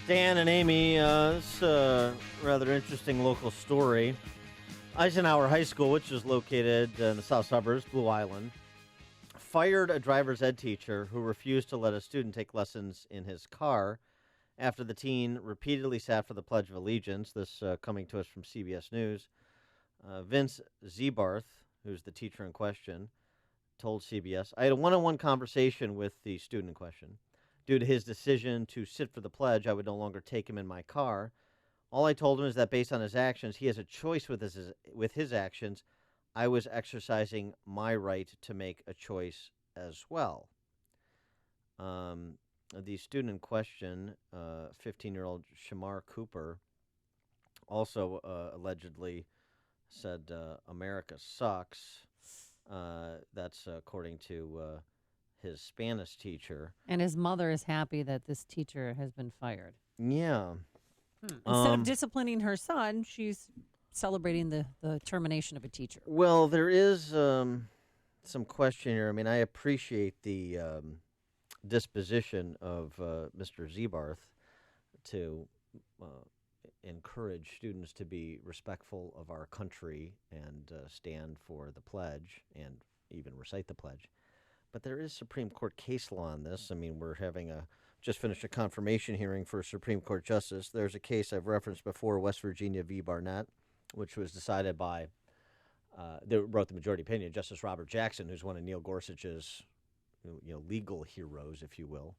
Dan and Amy, this is a rather interesting local story. Eisenhower High School, which is located in the south suburbs, Blue Island, fired a driver's ed teacher who refused to let a student take lessons in his car after the teen repeatedly sat for the Pledge of Allegiance. This coming to us from CBS News. Vince Ziebarth, who's the teacher in question, told CBS, "I had a one-on-one conversation with the student in question. Due to his decision to sit for the pledge, I would no longer take him in my car. All I told him is that based on his actions, he has a choice with his actions. I was exercising my right to make a choice as well." The student in question, 15-year-old Shamar Cooper, also allegedly said, "America sucks." That's according to his Spanish teacher. And his mother is happy that this teacher has been fired. Yeah. Instead of disciplining her son, she's celebrating the termination of a teacher. Well, there is some question here. I mean, I appreciate the disposition of Mr. Ziebarth to encourage students to be respectful of our country and stand for the pledge and even recite the pledge. But there is Supreme Court case law on this. I mean, we're just finished a confirmation hearing for a Supreme Court justice. There's a case I've referenced before, West Virginia v. Barnett, which was decided by, they wrote the majority opinion, Justice Robert Jackson, who's one of Neil Gorsuch's legal heroes, if you will.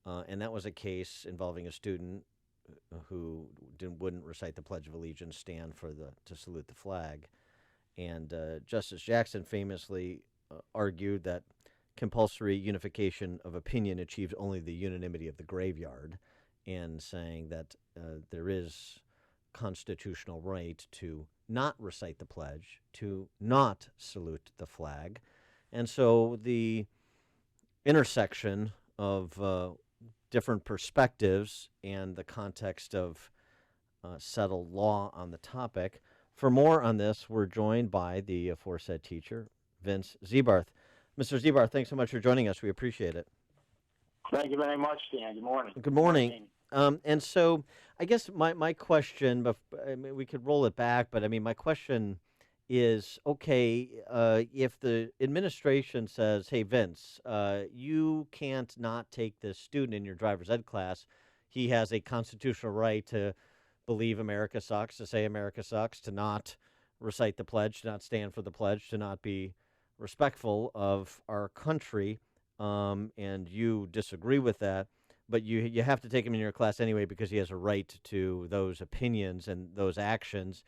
And that was a case involving a student who wouldn't recite the Pledge of Allegiance, stand to salute the flag. And Justice Jackson famously argued that compulsory unification of opinion achieves only the unanimity of the graveyard, and saying that there is constitutional right to not recite the pledge, to not salute the flag. And so the intersection of different perspectives and the context of settled law on the topic. For more on this, we're joined by the aforesaid teacher, Vince Ziebarth. Mr. Ziebarth, thanks so much for joining us. We appreciate it. Thank you very much, Dan. Good morning. Good morning. And so I guess my question, I mean, we could roll it back, but I mean, my question is, okay, if the administration says, hey, Vince, you can't not take this student in your driver's ed class. He has a constitutional right to believe America sucks, to say America sucks, to not recite the pledge, to not stand for the pledge, to not be respectful of our country, and you disagree with that, but you have to take him in your class anyway because he has a right to those opinions and those actions.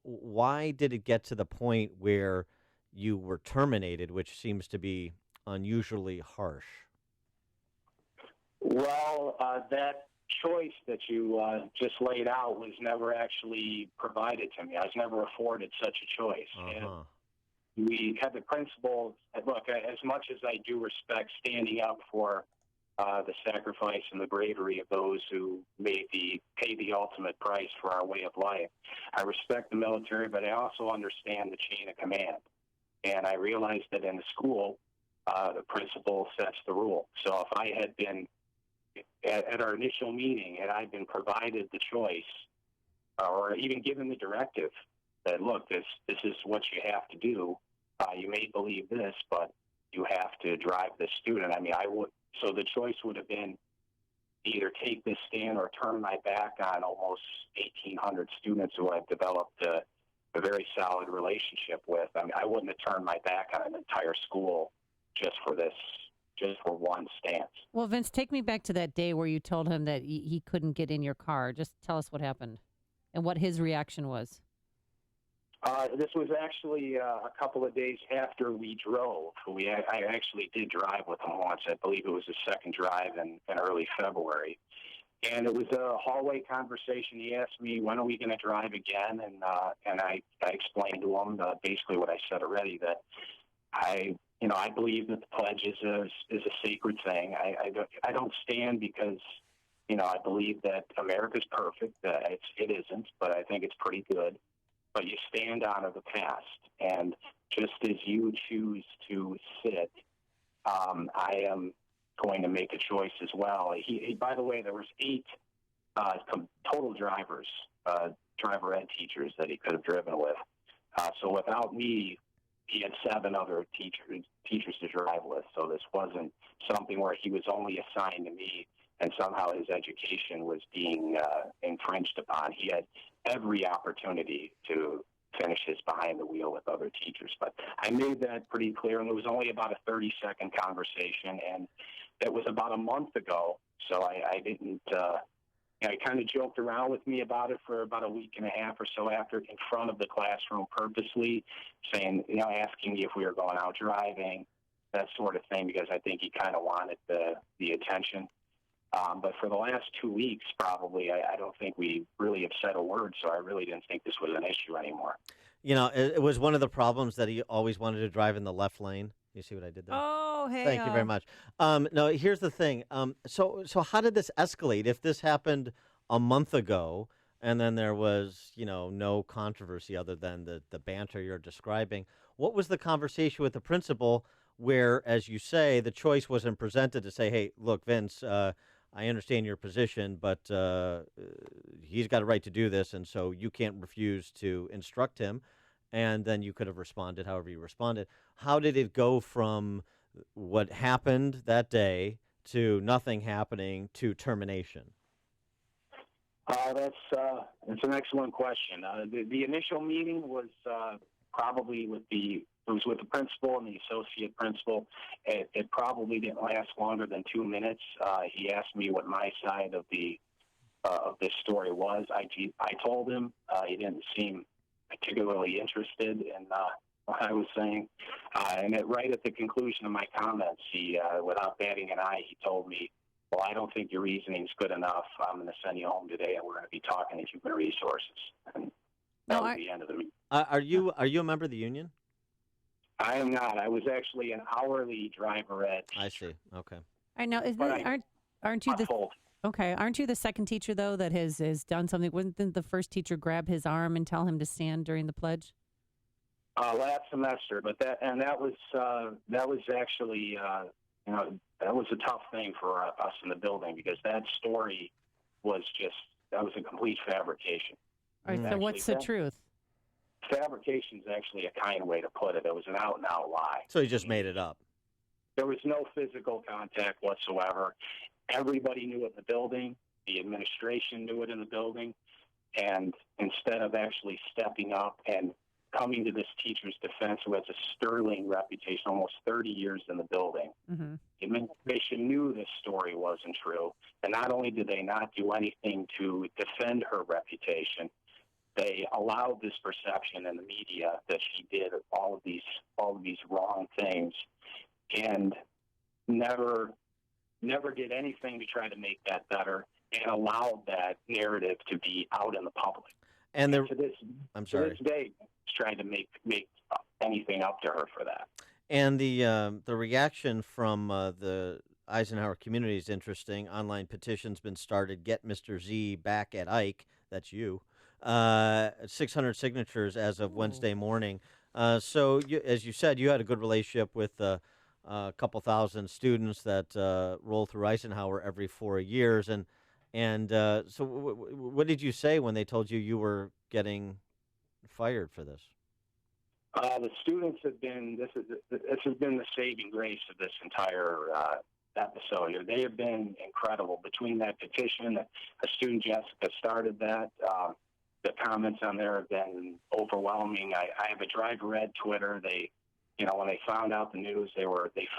Why did it get to the point where you were terminated, which seems to be unusually harsh? Well, that choice that you just laid out was never actually provided to me. I was never afforded such a choice. Uh-huh. We had the principle, look, as much as I do respect standing up for the sacrifice and the bravery of those who pay the ultimate price for our way of life, I respect the military, but I also understand the chain of command. And I realized that in the school, the principal sets the rule. So if I had been, at our initial meeting, had I been provided the choice or even given the directive that, look, this is what you have to do, you may believe this, but you have to drive this student. I mean, so the choice would have been either take this stand or turn my back on almost 1,800 students who I've developed a very solid relationship with. I mean, I wouldn't have turned my back on an entire school just for one stance. Well, Vince, take me back to that day where you told him that he couldn't get in your car. Just tell us what happened and what his reaction was. This was actually a couple of days after we drove. I actually did drive with him once. I believe it was the second drive in early February. And it was a hallway conversation. He asked me, when are we going to drive again? And I explained to him basically what I said already, that I believe that the pledge is a sacred thing. I don't stand because, I believe that America's perfect. It isn't, but I think it's pretty good. But you stand honor the past, and just as you choose to sit, I am going to make a choice as well. By the way, there was 8 total drivers, driver ed teachers that he could have driven with. So without me, he had 7 other teachers to drive with. So this wasn't something where he was only assigned to me and somehow his education was being infringed upon. He had every opportunity to finish his behind the wheel with other teachers. But I made that pretty clear, and it was only about a 30-second conversation, and it was about a month ago, so I didn't he kind of joked around with me about it for about a week and a half or so after in front of the classroom purposely, saying, asking me if we were going out driving, that sort of thing, because I think he kind of wanted the attention. But for the last 2 weeks, probably, I don't think we really have said a word, so I really didn't think this was an issue anymore. It was one of the problems that he always wanted to drive in the left lane. You see what I did there? Oh, hey. Thank you very much. No, here's the thing. So how did this escalate? If this happened a month ago, and then there was, no controversy other than the banter you're describing, what was the conversation with the principal where, as you say, the choice wasn't presented to say, hey, look, Vince, I understand your position, but he's got a right to do this, and so you can't refuse to instruct him. And then you could have responded however you responded. How did it go from what happened that day to nothing happening to termination? That's an excellent question. The initial meeting was probably with the principal and the associate principal. It probably didn't last longer than 2 minutes. He asked me what my side of this story was. I told him. He didn't seem particularly interested in what I was saying. And right at the conclusion of my comments, he, without batting an eye, he told me, well, I don't think your reasoning's good enough. I'm going to send you home today, and we're going to be talking to human resources. And that was the end of the meeting. Are you a member of the union? I am not. I was actually an hourly driver ed. I see. Okay. I know. Aren't you the full. Okay? Aren't you the second teacher though that has done something? Wouldn't the first teacher grab his arm and tell him to stand during the pledge? Last semester, but that was actually that was a tough thing for us in the building because that story was a complete fabrication. All right. So what's the truth? Fabrication is actually a kind way to put it. It was an out-and-out lie. So he just made it up. There was no physical contact whatsoever. Everybody knew it in the building. The administration knew it in the building. And instead of actually stepping up and coming to this teacher's defense, who has a sterling reputation, almost 30 years in the building, mm-hmm. The administration knew this story wasn't true. And not only did they not do anything to defend her reputation, they allowed this perception in the media that she did all of these wrong things, and never did anything to try to make that better, and allowed that narrative to be out in the public. And to this day, he's trying to make anything up to her for that. And the reaction from the Eisenhower community is interesting. Online petition's been started. Get Mr. Z back at Ike. That's you. 600 signatures as of Wednesday morning. So, as you said, you had a good relationship with a couple thousand students that roll through Eisenhower every 4 years. And so what did you say when they told you were getting fired for this? The students have been, this has been the saving grace of this entire episode here. They have been incredible. Between that petition, a student, Jessica, started that. The comments on there have been overwhelming. I have a driver ed Twitter. They, when they found out the news, they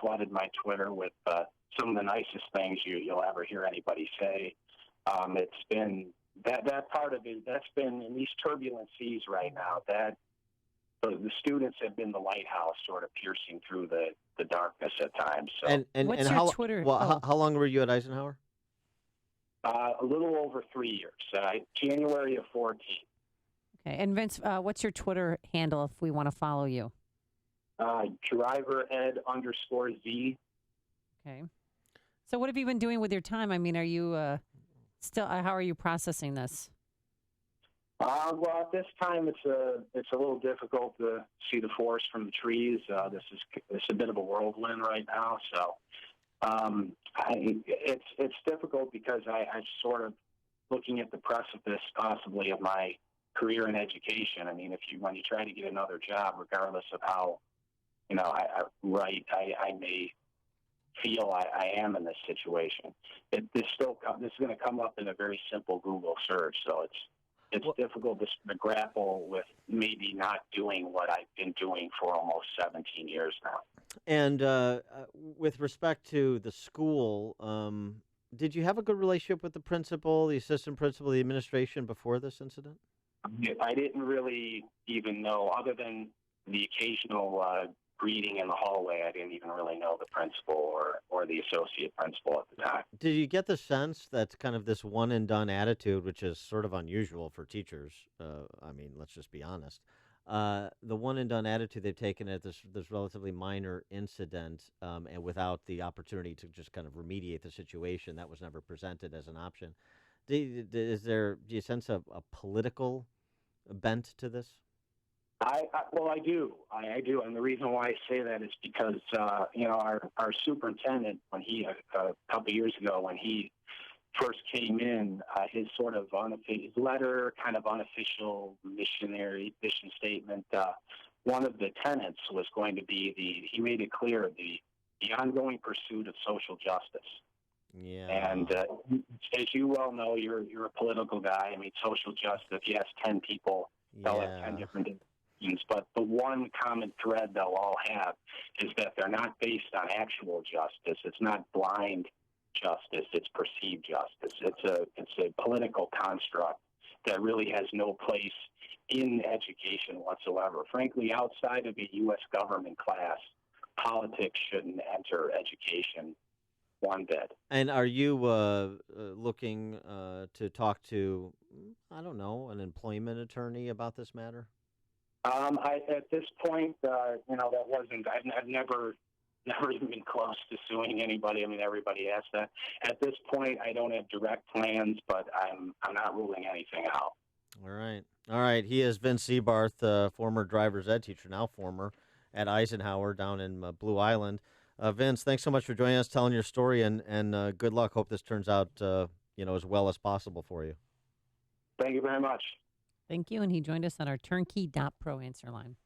flooded my Twitter with some of the nicest things you'll ever hear anybody say. It's been that part of it. That's been in these turbulent seas right now. That the students have been the lighthouse, sort of piercing through the darkness at times. So, what's and your how, Twitter? Well, how long were you at Eisenhower? A little over 3 years, January of 14. Okay. And Vince, what's your Twitter handle if we want to follow you? Driver ed _Z. Okay. So what have you been doing with your time? I mean, are you still, how are you processing this? Well, at this time, it's a little difficult to see the forest from the trees. This is a bit of a whirlwind right now, so it's difficult because I sort of looking at the precipice possibly of my career in education. I mean, when you try to get another job, regardless of how, I may feel I am in this situation, this is going to come up in a very simple Google search. So it's Well, difficult to grapple with maybe not doing what I've been doing for almost 17 years now. and with respect to the school, did you have a good relationship with the principal, the assistant principal, the administration before this incident? I didn't really even know, other than the occasional greeting in the hallway. I didn't even really know the principal or the associate principal at the time. Did you get the sense that kind of this one and done attitude, which is sort of unusual for teachers? I mean, let's just be honest. The one and done attitude they've taken at this relatively minor incident, and without the opportunity to just kind of remediate the situation, that was never presented as an option. Do you sense a political bent to this? Well, I do. I do. And the reason why I say that is because, our superintendent, when a couple of years ago, when he first came in, his sort of his letter, kind of unofficial mission statement, one of the tenets was going to be he made it clear, the ongoing pursuit of social justice. Yeah. And as you well know, you're a political guy. I mean, social justice, yes, 10 people, they'll have 10 Yeah. different opinions, but the one common thread they'll all have is that they're not based on actual justice. It's not blind justice, it's perceived justice. It's a political construct that really has no place in education whatsoever. Frankly, outside of a U.S. government class, politics shouldn't enter education one bit. And are you looking to talk to, I don't know, an employment attorney about this matter? At this point, that wasn't. I've never even been close to suing anybody. I mean, everybody asks that. At this point, I don't have direct plans, but I'm not ruling anything out. All right. All right. He is Vince Ziebarth, former driver's ed teacher, now former at Eisenhower down in Blue Island. Vince, thanks so much for joining us, telling your story, and good luck. Hope this turns out, as well as possible for you. Thank you very much. Thank you. And he joined us on our turnkey.pro answer line.